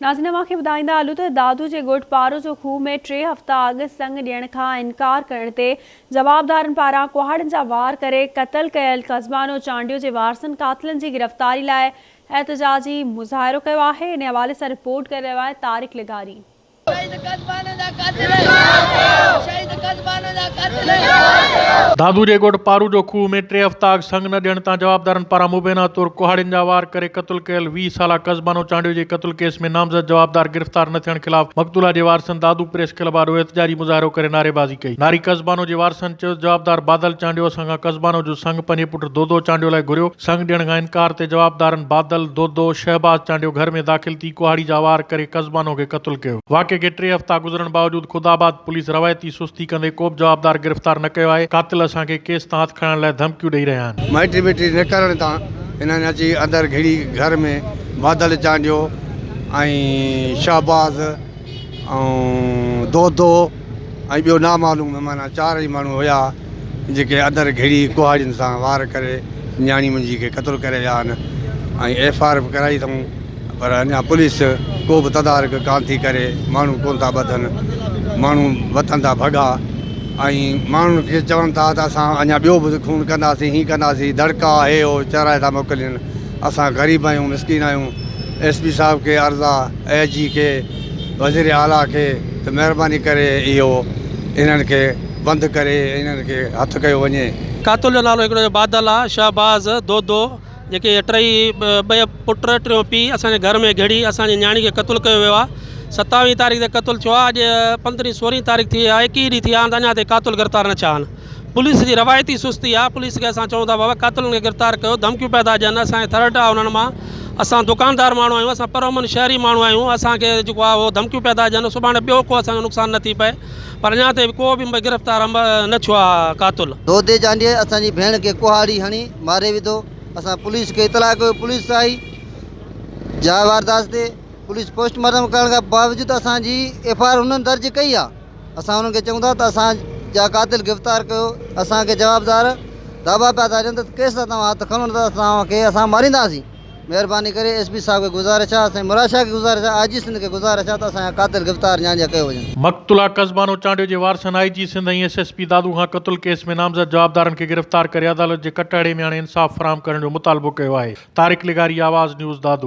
नाज़रीन खे ॿुधाईंदा हलूं त दादू जे ॻोठ पारो जो खूह में 3 हफ़्ता अॻु संग ॾियण खां इनकार करण ते जवाबदारनि पारां कुहाड़नि जा वार करे क़त्ल कयल कज़बानो चांडियो जे वारसनि कातिलनि जी गिरफ़्तारी लाइ एहतजाजी मुज़ाहिरो कयो आहे। इन हवाले सां रिपोर्ट करे रहियो आहे तारिक लिगारी। दादू जे ॻोठ पारू जो खूह में 3 हफ़्ता अॻु संग न ॾियण तां जवाबदारनि पारां मुबैना तौर कुहाड़ियुनि जा वार करे क़त्ल कयल 20 साला कज़बानो चांडियो जे क़त्ल केस में नामज़द जवाबदार गिरफ़्तार न थियण ख़िलाफ़ मक़तूला जे वारसनि दादू प्रेस क्लब आॾो एहतजाजी मुज़ाहिरो करे नारेबाज़ी कई। नारी कज़बानो जे वारसनि चयो जवाबदार बादल चांडियो असां कज़बानो जो संग पंहिंजे पुट दोदो चांडियो लाइ घुरियो। संग ॾियण खां इनकार ते जवाबदारनि बादल दोदो शहबाज चांडियो घर में दाख़िल थी कुहाड़ी जा वार करे कज़बानो खे क़त्ल कयो। वाक़े खे 3 हफ़्ता गुज़रण बावजूद ख़ुदाबाद पुलिस रवायती सुस्ती कंदे को बि जवाबदार गिरफ़्तार न कयो आहे। कातिल असांखे केस तां हथ खणण लाइ धमकियूं ॾेई रहिया आहिनि। माइटी बेटी न करण तां इन्हनि अची अंदरि घिड़ी घर में बादल चांडियो ऐं शहबाज ऐं दोदो ऐं ॿियो नामालूम माना 4 ई माण्हू हुया जेके अंदरि घिड़ी कुहाड़ियुनि सां वार करे न्याणी मुंहिंजी खे क़त्ल करे विया आहिनि ऐं FIR बि कराई अथऊं, पर अञा पुलिस को बि तदारक कान थी करे। माण्हू कोन था ॿधनि, माण्हू वतन था भॻा ऐं माण्हुनि खे चवनि था त असां अञा ॿियो बि खून कंदासीं, हीअं कंदासीं, दड़का हे हो चराए था मोकिलिनि। असां ग़रीब आहियूं, मिसकिन आहियूं। SP साहिब खे अर्ज़ु आहे, AG खे, वज़ीर आला खे त महिरबानी करे इहो इन्हनि खे बंदि करे इन्हनि खे हथु कयो वञे। कातुल जो नालो हिकिड़ो बादल आहे, शहबाज, दोदो, जेके 2 पुट 3 पीउ असांजे घर में घिड़ी असांजी न्याणी खे क़त्ल कयो वियो आहे। 27 तारीख़ ते क़त्ल थियो आहे। अॼु 15-16 तारीख़ थी आहे, 21 ॾींहं थी आहे, अञा ताईं कातिल गिरफ़्तार न थिया आहिनि। पुलिस जी रवायती सुस्ती आहे। पुलिस खे असां चऊं था बाबा कातिलनि खे गिरफ़्तार कयो, धमकियूं पैदा ॾियनि। असांखे थर्ड आहे उन्हनि मां, असां दुकानदार माण्हू आहियूं, असां परमन शहरी माण्हू आहियूं। असांखे जेको आहे उहो धमकियूं पैदा ॾियनि, सुभाणे ॿियो को असांजो नुक़सानु न थी पए, पर अञा ताईं को बि गिरफ़्तार न थियो आहे कातिल। दोदे चांडिये असांजी भेण खे कुहाड़ी हणी मारे विधो। असां पुलिस खे इतला कयो, पुलिस आई जाइ वारदात ते। पुलिस पोस्टमार्टम करण खां बावजूद असांजी FIR उन्हनि दर्ज कई आहे। असां उन्हनि खे चऊं था त असांजा कातिल गिरफ़्तार कयो। असांखे जवाबदार दावा पिया था ॾियनि त केस था तव्हां हथु खणो त तव्हांखे असां मारींदासीं। महिरबानी करे SP साहिब खे गुज़ारिश आहे, असांजे मुराद शाह खे गुज़ारिश आहे, IG सिंध खे गुज़ारिश आहे त असांजा कातिल गिरफ़्तार न्याणीअ कयो वञे। मक़तूला कज़बानो चांडियो जे वारसनि IG सिंध ऐं SSP दादू खां क़त्ल केस में नामज़द जवाबदारनि खे गिरफ़्तार करे अदालत जे कटहरे में हाणे इंसाफ़ फ़राहम करण जो मुतालबो कयो आहे। तारिक लिगारी, आवाज़ न्यूज़, दादू।